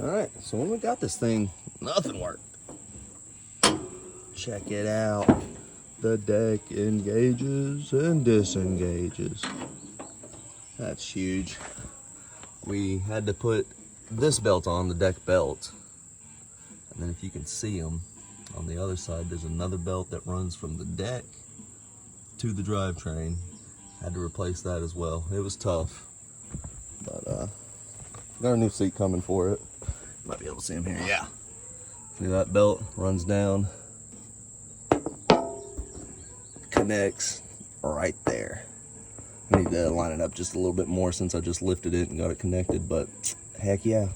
All right, so when we got this thing, nothing worked. Check it out. The deck engages and disengages. That's huge. We had to put this belt on, the deck belt. And then if you can see them, on the other side, there's another belt that runs from the deck to the drivetrain. Had to replace that as well. It was tough, but got a new seat coming for it. Might be able to see them here. Yeah. See that belt runs down, connects right there. I need to line it up just a little bit more since I just lifted it and got it connected, but heck yeah.